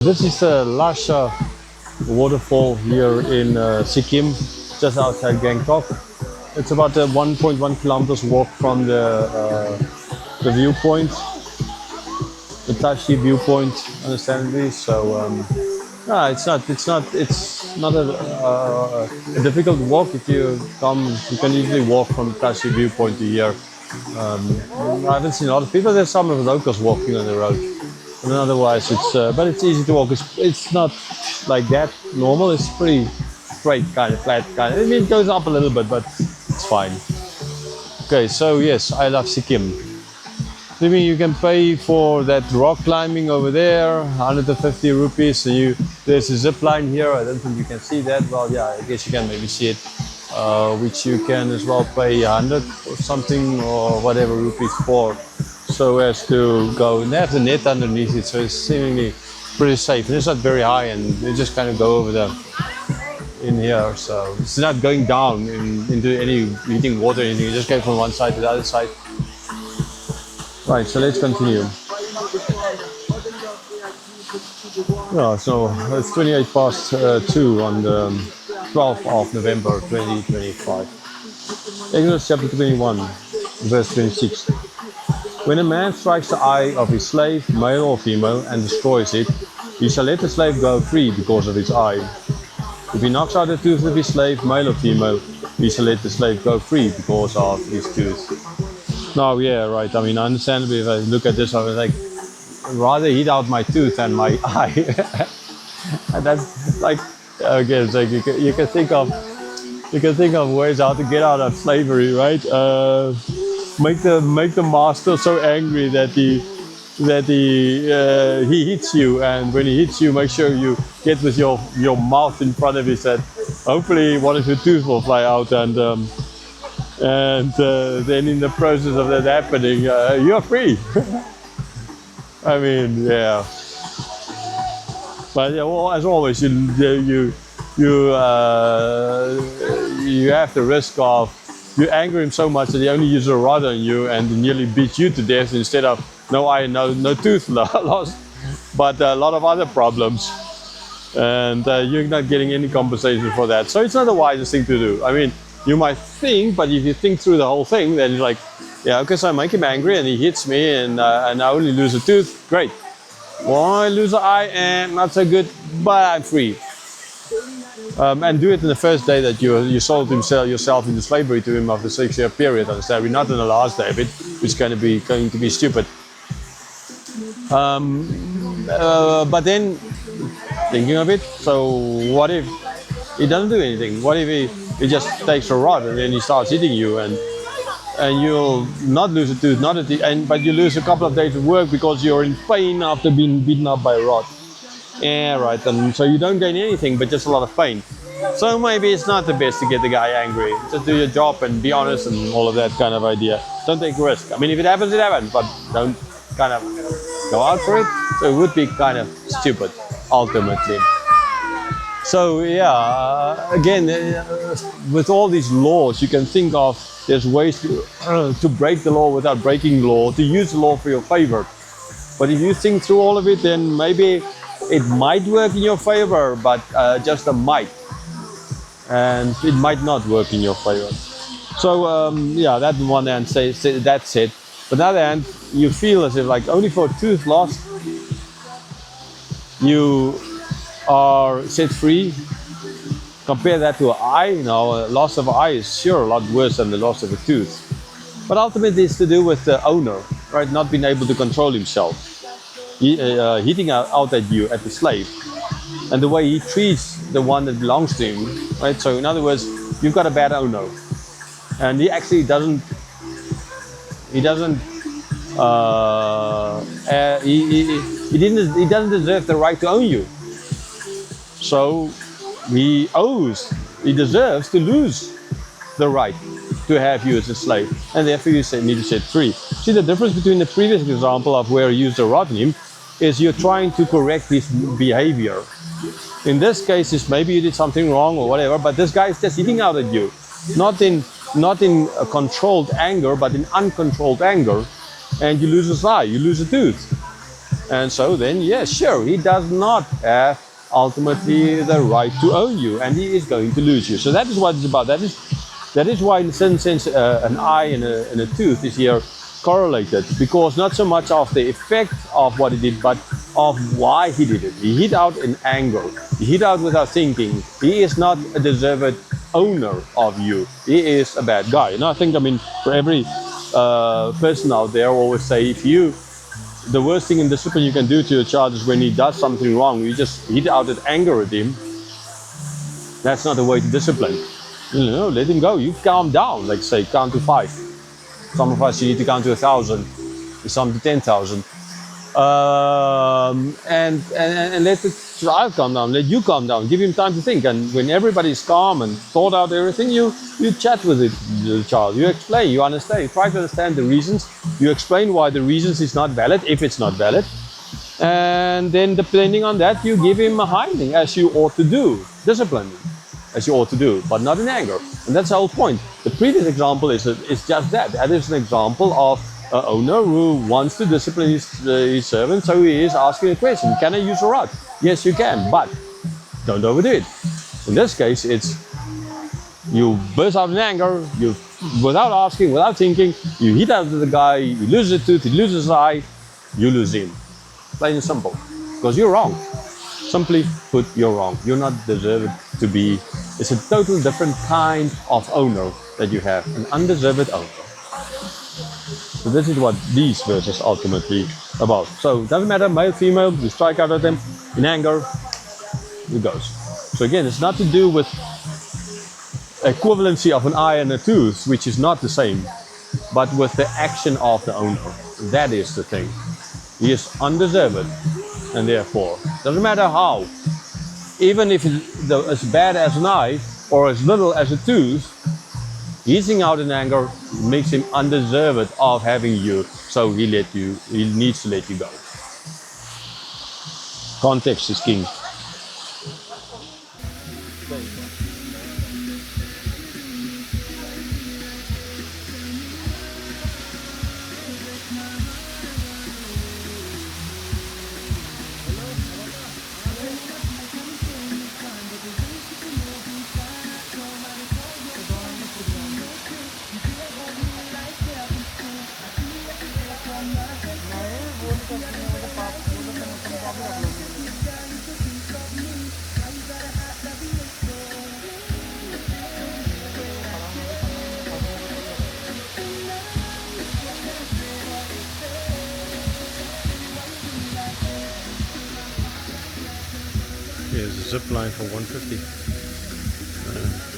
This is the Lhasa waterfall here in Sikkim, just outside Gangtok. It's about a 1.1 kilometers walk from the viewpoint, the Tashi viewpoint, understandably. So no, it's not a difficult walk. If you come, you can easily walk from Tashi viewpoint to here. I haven't seen a lot of people. There's some of the locals walking on the road. And otherwise, but it's easy to walk. It's not like that normal. It's pretty straight, kind of flat, kind of. I mean, it goes up a little bit, but it's fine. Okay, so yes, I love Sikkim. I mean, you can pay for that rock climbing over there, 150 rupees. So there's a zip line here. I don't think you can see that. Well, yeah, I guess you can maybe see it, which you can as well pay 100 or something or whatever rupees for. So as to go, and they have the net underneath it, so it's seemingly pretty safe. And it's not very high, and you just kind of go over in here. So it's not going down into any heating water or anything. You just go from one side to the other side. Right, so let's continue. Yeah, so it's 28 past 2 on the 12th of November 2025. Exodus chapter 21, verse 26. When a man strikes the eye of his slave, male or female, and destroys it, he shall let the slave go free because of his eye. If he knocks out the tooth of his slave, male or female, he shall let the slave go free because of his tooth. Now, yeah, right. I mean, understandably, if I look at this, I was like, I'd rather eat out my tooth than my eye. And that's like, again, it's like you can think of ways how to get out of slavery, right? Make the master so angry that he hits you, and when he hits you, make sure you get with your mouth in front of his head. Hopefully, one of your teeth will fly out, and then in the process of that happening, you're free. I mean, yeah. But yeah, well, as always, you have the risk of. You anger him so much that he only uses a rod on you and nearly beats you to death instead of no eye, no tooth lost, but a lot of other problems. And you're not getting any compensation for that. So it's not the wisest thing to do. I mean, you might think, but if you think through the whole thing, then you're like, yeah, okay, so I make him angry and he hits me and I only lose a tooth. Great. Well, I lose an eye and not so good, but I'm free. And do it in the first day that you sold yourself into slavery to him of the 6-year period, understand? Not in the last day of it, which is going to be stupid. But then, thinking of it, so what if he doesn't do anything? What if he just takes a rod and then he starts hitting you, and you'll not lose a tooth, but you lose a couple of days of work because you're in pain after being beaten up by a rod. Yeah, right, and so you don't gain anything, but just a lot of pain. So maybe it's not the best to get the guy angry. Just do your job and be honest and all of that kind of idea. Don't take a risk. I mean, if it happens, it happens, but don't kind of go out for it. So it would be kind of stupid, ultimately. So yeah, again, with all these laws, you can think of there's ways to break the law without breaking the law, to use the law for your favor. But if you think through all of it, then maybe it might work in your favor, but just a might. And it might not work in your favor. So yeah, that one hand that's it. But on the other hand, you feel as if like only for a tooth lost, you are set free. Compare that to an eye. A loss of an eye is sure a lot worse than the loss of a tooth. But ultimately it's to do with the owner, right? Not being able to control himself. Hitting out at you, at the slave, and the way he treats the one that belongs to him, right? So in other words, you've got a bad owner, and he actually doesn't deserve the right to own you. So he deserves to lose the right to have you as a slave, and therefore you need to set free. See the difference between the previous example of where you used a rod on him is you're trying to correct his behavior. In this case, it's maybe you did something wrong or whatever, but this guy is just hitting out at you, not in a controlled anger, but in uncontrolled anger, and you lose his eye, you lose a tooth. And so then, yes, sure, he does not have ultimately the right to own you, and he is going to lose you. So that is what it's about. That is why, in a certain sense, an eye and a tooth is here correlated, because not so much of the effect of what he did, but of why he did it. He hit out in anger. He hit out without thinking. He is not a deserved owner of you. He is a bad guy. And I think, I mean, for every person out there, always say, if you, the worst thing in discipline you can do to your child is when he does something wrong, you just hit out at anger at him. That's not the way to discipline. You know, let him go. You calm down, like say, count to 5. Some of us, you need to count to 1,000, some to 10,000. And let the child calm down, let you calm down, give him time to think. And when everybody's calm and thought out everything, you chat with the child, you explain, you understand, you try to understand the reasons, you explain why the reasons is not valid, if it's not valid. And then depending on that, you give him a hiding, as you ought to do, discipline, as you ought to do, but not in anger. And that's the whole point. The previous example is just that. That is an example of an owner who wants to discipline his servant, so he is asking a question. Can I use a rod? Yes, you can, but don't overdo it. In this case, it's you burst out in anger, you, without asking, without thinking, you hit out the guy, you lose a tooth, he loses his eye, you lose him. Plain and simple. Because you're wrong. Simply put, you're wrong. You're not deserved to be. It's a totally different kind of owner that you have, an undeserved owner. So this is what these verses ultimately about. So it doesn't matter, male, female, you strike out at them in anger, it goes. So again, it's not to do with equivalency of an eye and a tooth, which is not the same, but with the action of the owner. That is the thing. He is undeserved, and therefore, doesn't matter how, even if it's as bad as an eye or as little as a tooth, hitting out in anger makes him undeserved of having you, so he needs to let you go. Context is king. Here's a zip line for 150.